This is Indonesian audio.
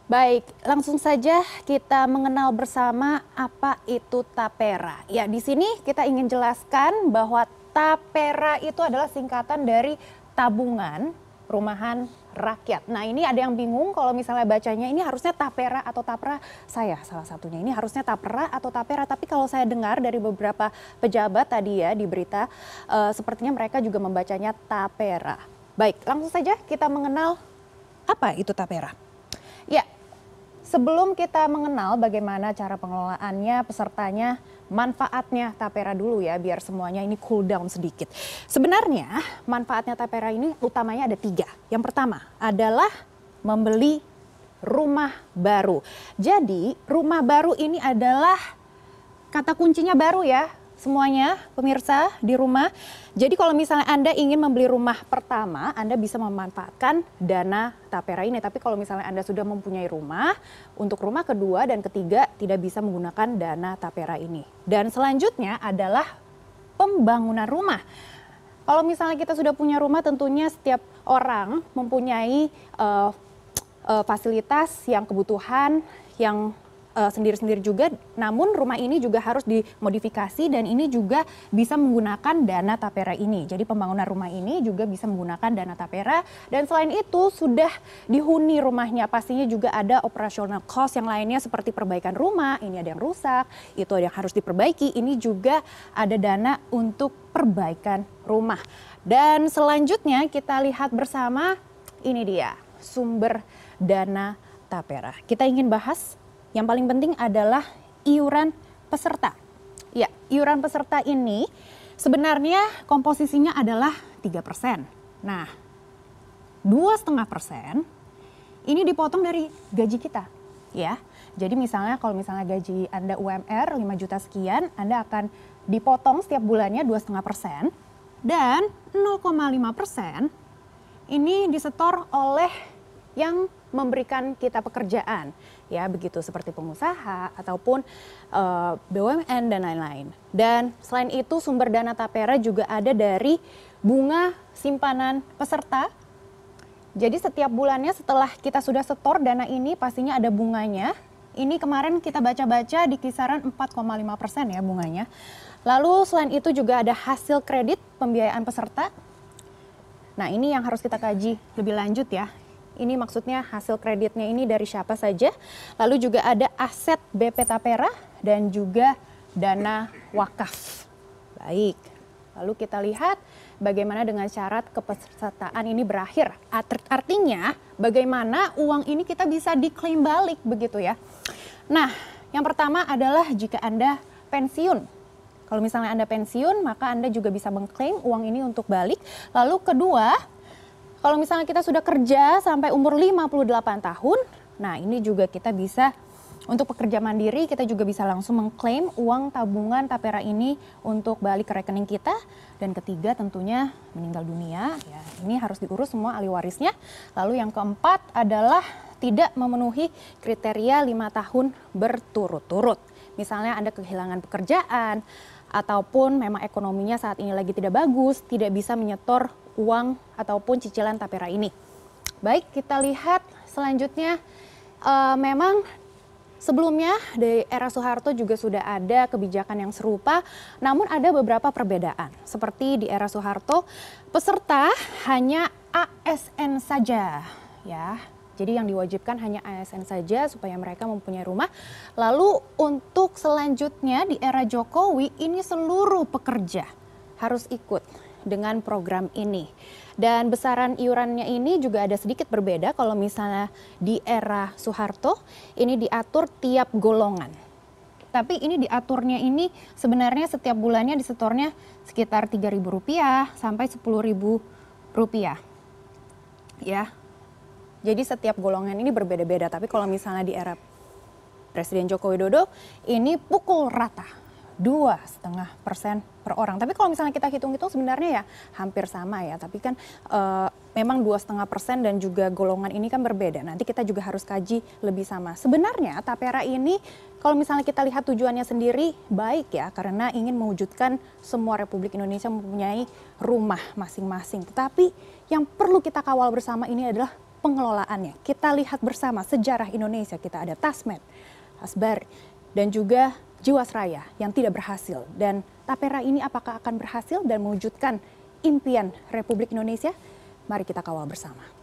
Baik, langsung saja kita mengenal bersama apa itu tapera. Ya, di sini kita ingin jelaskan bahwa tapera itu adalah singkatan dari tabungan perumahan rakyat. Nah, ini ada yang bingung kalau misalnya bacanya ini harusnya tapera atau tapra. Saya salah satunya ini harusnya tapera atau tapera. Tapi kalau saya dengar dari beberapa pejabat tadi ya di berita, sepertinya mereka juga membacanya tapera. Baik, langsung saja kita mengenal apa itu tapera. Ya, sebelum kita mengenal bagaimana cara pengelolaannya, pesertanya, manfaatnya tapera dulu ya, biar semuanya ini cool down sedikit. Sebenarnya manfaatnya tapera ini utamanya ada 3. Yang pertama adalah membeli rumah baru. Jadi rumah baru ini adalah kata kuncinya baru ya. Semuanya pemirsa di rumah. Jadi kalau misalnya Anda ingin membeli rumah pertama, Anda bisa memanfaatkan dana tapera ini. Tapi kalau misalnya Anda sudah mempunyai rumah, untuk rumah kedua dan ketiga tidak bisa menggunakan dana tapera ini. Dan selanjutnya adalah pembangunan rumah. Kalau misalnya kita sudah punya rumah, tentunya setiap orang mempunyai fasilitas yang kebutuhan yang sendiri-sendiri juga, namun rumah ini juga harus dimodifikasi dan ini juga bisa menggunakan dana tapera ini. Jadi pembangunan rumah ini juga bisa menggunakan dana tapera dan selain itu sudah dihuni rumahnya, pastinya juga ada operasional cost yang lainnya seperti perbaikan rumah, ini ada yang rusak, itu ada yang harus diperbaiki, ini juga ada dana untuk perbaikan rumah. Dan selanjutnya kita lihat bersama, ini dia sumber dana tapera. Kita ingin bahas yang paling penting adalah iuran peserta. Ya, iuran peserta ini sebenarnya komposisinya adalah 3%. Nah, 2,5% ini dipotong dari gaji kita. Ya, jadi misalnya kalau misalnya gaji Anda UMR 5 juta sekian, Anda akan dipotong setiap bulannya 2,5%. Dan 0,5% ini disetor oleh yang memberikan kita pekerjaan, ya begitu seperti pengusaha ataupun BUMN dan lain-lain. Dan selain itu sumber dana tapera juga ada dari bunga simpanan peserta. Jadi setiap bulannya setelah kita sudah setor dana ini pastinya ada bunganya. Ini kemarin kita baca-baca di kisaran 4,5% ya bunganya. Lalu selain itu juga ada hasil kredit pembiayaan peserta. Nah ini yang harus kita kaji lebih lanjut ya. Ini maksudnya hasil kreditnya ini dari siapa saja. Lalu juga ada aset BP Tapera dan juga dana wakaf. Baik, lalu kita lihat bagaimana dengan syarat kepesertaan ini berakhir. Artinya bagaimana uang ini kita bisa diklaim balik begitu ya. Nah, yang pertama adalah jika Anda pensiun. Kalau misalnya Anda pensiun, maka Anda juga bisa mengklaim uang ini untuk balik. Lalu kedua, kalau misalnya kita sudah kerja sampai umur 58 tahun, nah ini juga kita bisa untuk pekerja mandiri kita juga bisa langsung mengklaim uang tabungan tapera ini untuk balik ke rekening kita. Dan ketiga tentunya meninggal dunia, ya ini harus diurus semua ahli warisnya. Lalu yang keempat adalah tidak memenuhi kriteria 5 tahun berturut-turut. Misalnya Anda kehilangan pekerjaan ataupun memang ekonominya saat ini lagi tidak bagus, tidak bisa menyetor uang ataupun cicilan tapera ini. Baik, kita lihat selanjutnya memang sebelumnya di era Soeharto juga sudah ada kebijakan yang serupa, namun ada beberapa perbedaan. Seperti di era Soeharto, peserta hanya ASN saja, ya. Jadi yang diwajibkan hanya ASN saja supaya mereka mempunyai rumah. Lalu untuk selanjutnya di era Jokowi ini seluruh pekerja harus ikut dengan program ini. Dan besaran iurannya ini juga ada sedikit berbeda kalau misalnya di era Soeharto ini diatur tiap golongan. Tapi ini diaturnya ini sebenarnya setiap bulannya disetornya sekitar Rp3.000 sampai Rp10.000. Ya. Jadi setiap golongan ini berbeda-beda. Tapi kalau misalnya di era Presiden Joko Widodo ini pukul rata 2,5% per orang. Tapi kalau misalnya kita hitung-hitung sebenarnya ya hampir sama ya. Tapi kan memang 2,5% dan juga golongan ini kan berbeda. Nanti kita juga harus kaji lebih sama. Sebenarnya tapera ini kalau misalnya kita lihat tujuannya sendiri baik ya. Karena ingin mewujudkan semua Republik Indonesia mempunyai rumah masing-masing. Tetapi yang perlu kita kawal bersama ini adalah pengelolaannya. Kita lihat bersama sejarah Indonesia, kita ada Tasmed, Asbar, dan juga Jiwasraya yang tidak berhasil. Dan Tapera ini apakah akan berhasil dan mewujudkan impian Republik Indonesia? Mari kita kawal bersama.